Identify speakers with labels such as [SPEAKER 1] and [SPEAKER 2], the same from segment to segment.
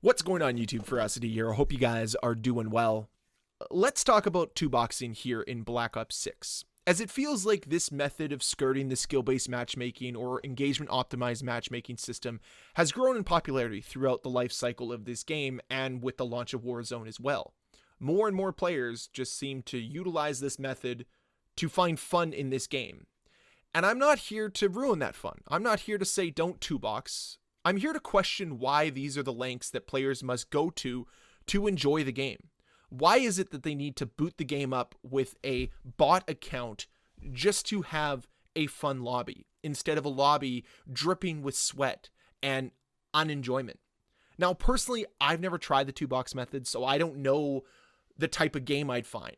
[SPEAKER 1] What's going on YouTube? Ferocity here. I hope you guys are doing well. Let's talk about two boxing here in Black Ops 6. As it feels like this method of skirting the skill-based matchmaking or engagement-optimized matchmaking system has grown in popularity throughout the life cycle of this game and with the launch of Warzone as well. More and more players just seem to utilize this method to find fun in this game. And I'm not here to ruin that fun. I'm not here to say don't two-box. I'm here to question why these are the lengths that players must go to enjoy the game. Why is it that they need to boot the game up with a bot account just to have a fun lobby instead of a lobby dripping with sweat and unenjoyment? Now, personally, I've never tried the two-box method, so I don't know the type of game I'd find.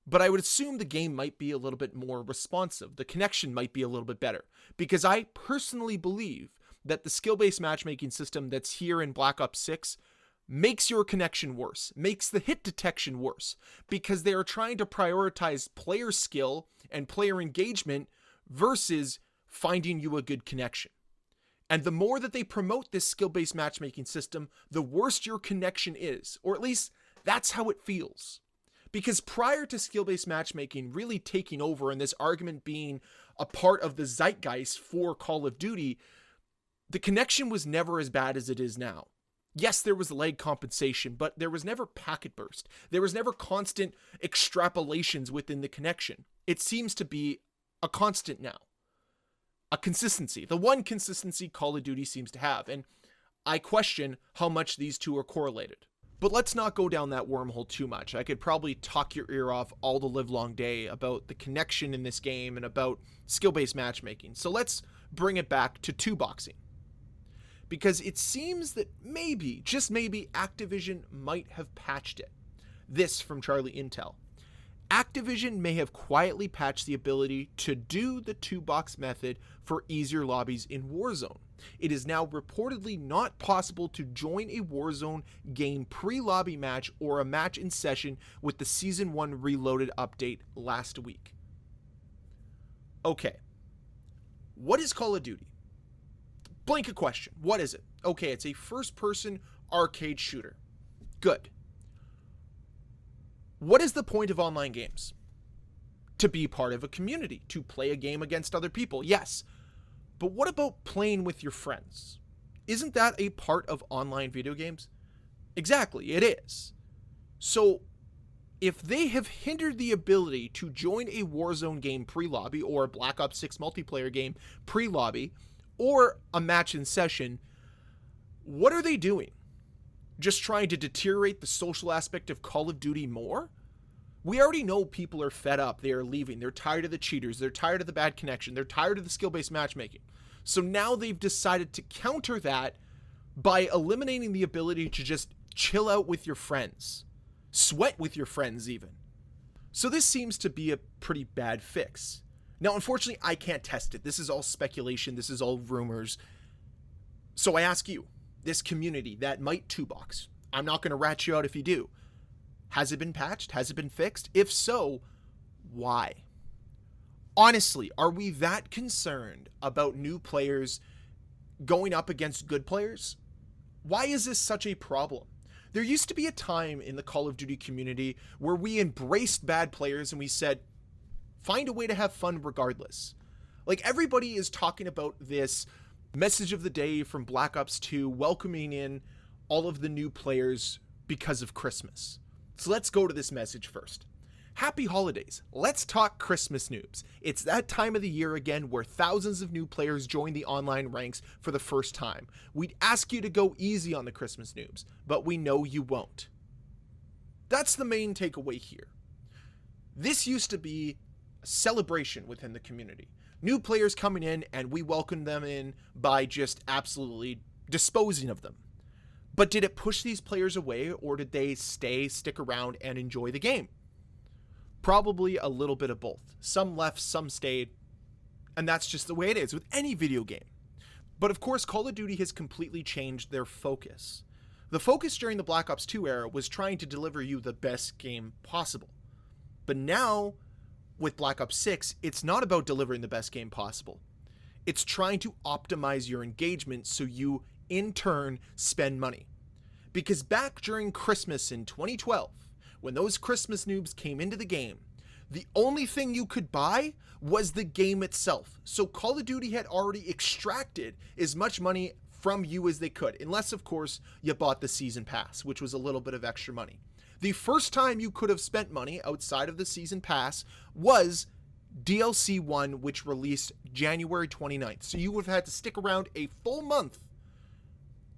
[SPEAKER 1] But I would assume the game might be a little bit more responsive. The connection might be a little bit better. Because I personally believe that the skill-based matchmaking system that's here in Black Ops 6 makes your connection worse, makes the hit detection worse, because they are trying to prioritize player skill and player engagement versus finding you a good connection. And the more that they promote this skill-based matchmaking system, the worse your connection is, or at least that's how it feels. Because prior to skill-based matchmaking really taking over and this argument being a part of the zeitgeist for Call of Duty, the connection was never as bad as it is now. Yes, there was lag compensation, but there was never packet burst. There was never constant extrapolations within the connection. It seems to be a constant now. A consistency. The one consistency Call of Duty seems to have. And I question how much these two are correlated. But let's not go down that wormhole too much. I could probably talk your ear off all the livelong day about the connection in this game and about skill-based matchmaking. So let's bring it back to two boxing. Because it seems that maybe, just maybe, Activision might have patched it. This from Charlie Intel. Activision may have quietly patched the ability to do the two-box method for easier lobbies in Warzone. It is now reportedly not possible to join a Warzone game pre-lobby match or a match in session with the Season 1 Reloaded update last week. Okay. What is Call of Duty? Blanket question. What is it? Okay, it's a first-person arcade shooter. Good. What is the point of online games? To be part of a community, to play a game against other people, yes. But what about playing with your friends? Isn't that a part of online video games? Exactly, it is. So, if they have hindered the ability to join a Warzone game pre-lobby or a Black Ops 6 multiplayer game pre-lobby, or a match in session, what are they doing? Just trying to deteriorate the social aspect of Call of Duty more? We already know people are fed up. They are leaving. They're tired of the cheaters. They're tired of the bad connection. They're tired of the skill-based matchmaking. So now they've decided to counter that by eliminating the ability to just chill out with your friends. Sweat with your friends even. So this seems to be a pretty bad fix. Now, unfortunately, I can't test it. This is all speculation. This is all rumors. So I ask you, this community that might two-box, I'm not going to rat you out if you do. Has it been patched? Has it been fixed? If so, why? Honestly, are we that concerned about new players going up against good players? Why is this such a problem? There used to be a time in the Call of Duty community where we embraced bad players and we said, find a way to have fun regardless. Like, everybody is talking about this message of the day from Black Ops 2 welcoming in all of the new players because of Christmas. So let's go to this message first. Happy holidays. Let's talk Christmas noobs. It's that time of the year again where thousands of new players join the online ranks for the first time. We'd ask you to go easy on the Christmas noobs, but we know you won't. That's the main takeaway here. This used to be celebration within the community. New players coming in and we welcome them in by just absolutely disposing of them. But did it push these players away, or did they stick around and enjoy the game? Probably a little bit of both. Some left, some stayed, and that's just the way it is with any video game. But of course, Call of Duty has completely changed their focus. The focus during the Black Ops 2 era was trying to deliver you the best game possible. But now, with Black Ops 6, it's not about delivering the best game possible. It's trying to optimize your engagement so you, in turn, spend money. Because back during Christmas in 2012, when those Christmas noobs came into the game, the only thing you could buy was the game itself. So Call of Duty had already extracted as much money from you as they could, unless of course you bought the season pass, which was a little bit of extra money. The first time you could have spent money outside of the season pass was DLC 1, which released January 29th. So you would have had to stick around a full month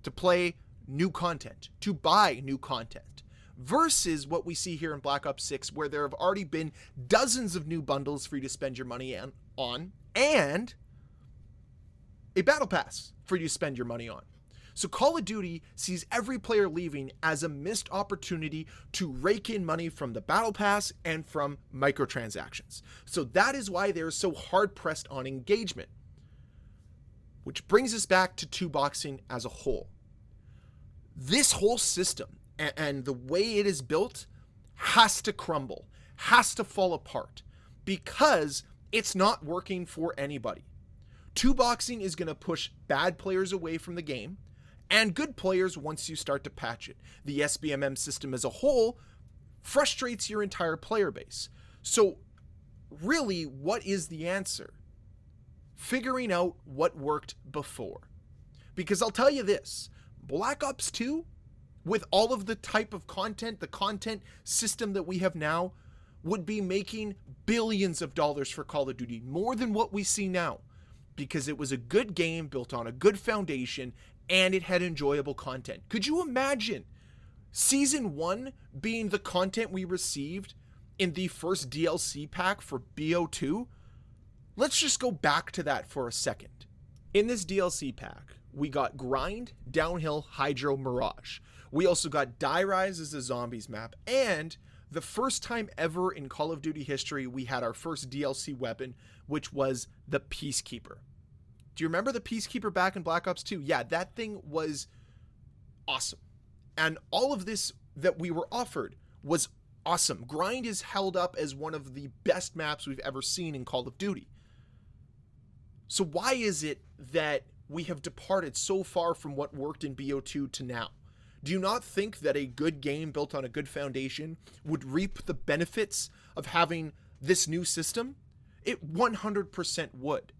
[SPEAKER 1] to play new content, to buy new content, versus what we see here in Black Ops 6, where there have already been dozens of new bundles for you to spend your money on, and a battle pass for you to spend your money on. So Call of Duty sees every player leaving as a missed opportunity to rake in money from the battle pass and from microtransactions. So that is why they're so hard pressed on engagement. Which brings us back to two boxing as a whole. This whole system and the way it is built has to crumble, has to fall apart, because it's not working for anybody. Two boxing is going to push bad players away from the game and good players once you start to patch it. The SBMM system as a whole frustrates your entire player base. So really, what is the answer? Figuring out what worked before. Because I'll tell you this, Black Ops 2, with all of the type of content, the content system that we have now, would be making billions of dollars for Call of Duty, more than what we see now, because it was a good game built on a good foundation and it had enjoyable content. Could you imagine Season 1 being the content we received in the first DLC pack for BO2? Let's just go back to that for a second. In this DLC pack, we got Grind, Downhill, Hydro, Mirage. We also got Die Rise as a zombies map, and the first time ever in Call of Duty history, we had our first DLC weapon, which was the Peacekeeper. Do you remember the Peacekeeper back in Black Ops 2? Yeah, that thing was awesome. And all of this that we were offered was awesome. Grind is held up as one of the best maps we've ever seen in Call of Duty. So why is it that we have departed so far from what worked in BO2 to now? Do you not think that a good game built on a good foundation would reap the benefits of having this new system? It 100% would.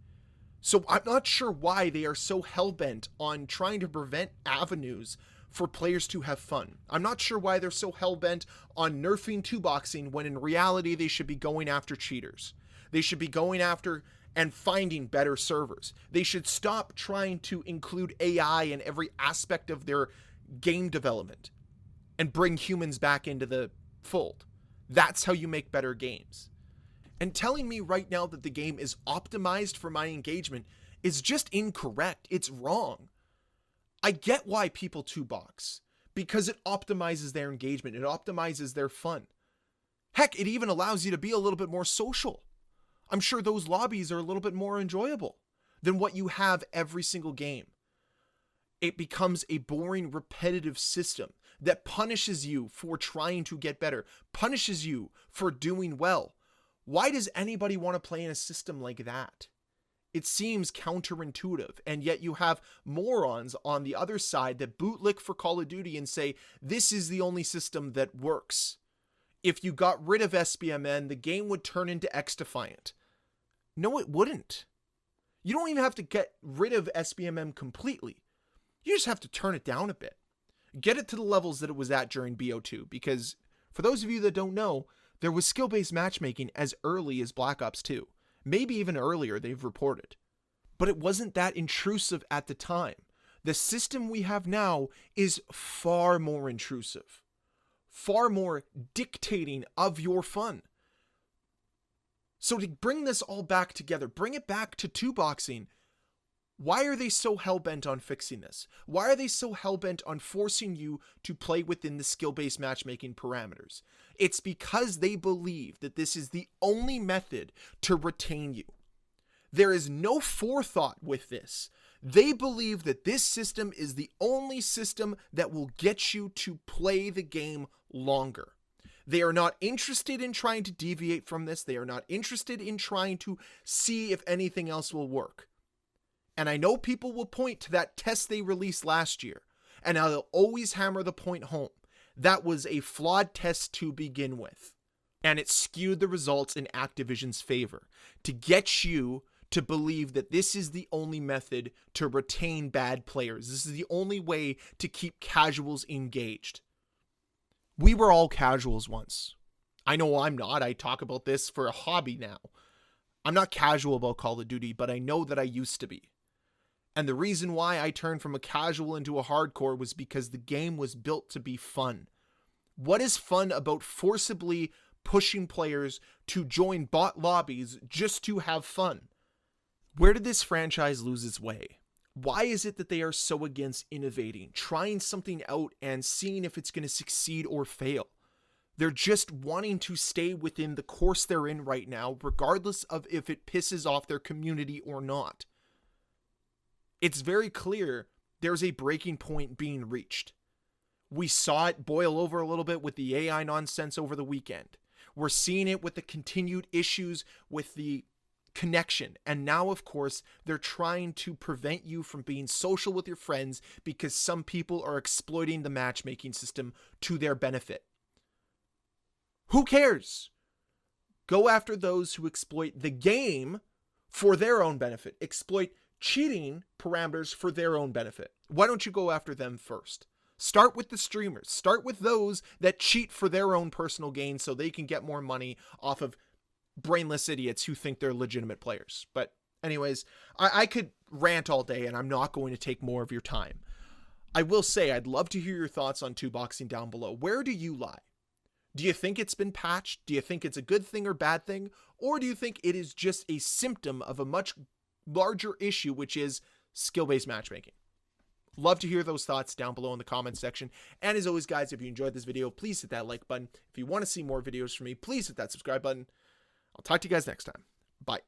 [SPEAKER 1] So I'm not sure why they are so hell-bent on trying to prevent avenues for players to have fun. I'm not sure why they're so hell-bent on nerfing two boxing when in reality they should be going after cheaters. They should be going after and finding better servers. They should stop trying to include AI in every aspect of their game development and bring humans back into the fold. That's how you make better games. And telling me right now that the game is optimized for my engagement is just incorrect. It's wrong. I get why people two box, because it optimizes their engagement. It optimizes their fun. Heck, it even allows you to be a little bit more social. I'm sure those lobbies are a little bit more enjoyable than what you have every single game. It becomes a boring, repetitive system that punishes you for trying to get better, punishes you for doing well. Why does anybody want to play in a system like that? It seems counterintuitive, and yet you have morons on the other side that bootlick for Call of Duty and say, this is the only system that works. If you got rid of SBMM, the game would turn into X-Defiant. No, it wouldn't. You don't even have to get rid of SBMM completely. You just have to turn it down a bit. Get it to the levels that it was at during BO2, because for those of you that don't know, there was skill-based matchmaking as early as Black Ops 2. Maybe even earlier, they've reported. But it wasn't that intrusive at the time. The system we have now is far more intrusive, far more dictating of your fun. So to bring this all back together, bring it back to two boxing, why are they so hell-bent on fixing this? Why are they so hell-bent on forcing you to play within the skill-based matchmaking parameters? It's because they believe that this is the only method to retain you. There is no forethought with this. They believe that this system is the only system that will get you to play the game longer. They are not interested in trying to deviate from this. They are not interested in trying to see if anything else will work. And I know people will point to that test they released last year And now they'll always hammer the point home. That was a flawed test to begin with. And it skewed the results in Activision's favor to get you to believe that this is the only method to retain bad players. This is the only way to keep casuals engaged. We were all casuals once. I know I'm not. I talk about this for a hobby now. I'm not casual about Call of Duty, but I know that I used to be. And the reason why I turned from a casual into a hardcore was because the game was built to be fun. What is fun about forcibly pushing players to join bot lobbies just to have fun? Where did this franchise lose its way? Why is it that they are so against innovating, trying something out and seeing if it's going to succeed or fail? They're just wanting to stay within the course they're in right now, regardless of if it pisses off their community or not. It's very clear there's a breaking point being reached. We saw it boil over a little bit with the AI nonsense over the weekend. We're seeing it with the continued issues with the connection. And now, of course, they're trying to prevent you from being social with your friends because some people are exploiting the matchmaking system to their benefit. Who cares? Go after those who exploit the game for their own benefit. Exploit cheating parameters for their own benefit. Why don't you go after them first? Start with the streamers. Start with those that cheat for their own personal gain so they can get more money off of brainless idiots who think they're legitimate players. But anyways, I could rant all day and I'm not going to take more of your time. I will say I'd love to hear your thoughts on 2boxing down below. Where do you lie? Do you think it's been patched? Do you think it's a good thing or bad thing? Or do you think it is just a symptom of a much larger issue, which is skill-based matchmaking? Love to hear those thoughts down below in the comments section. And as always, guys, if you enjoyed this video, please hit that like button. If you want to see more videos from me, please hit that subscribe button. I'll talk to you guys next time. Bye.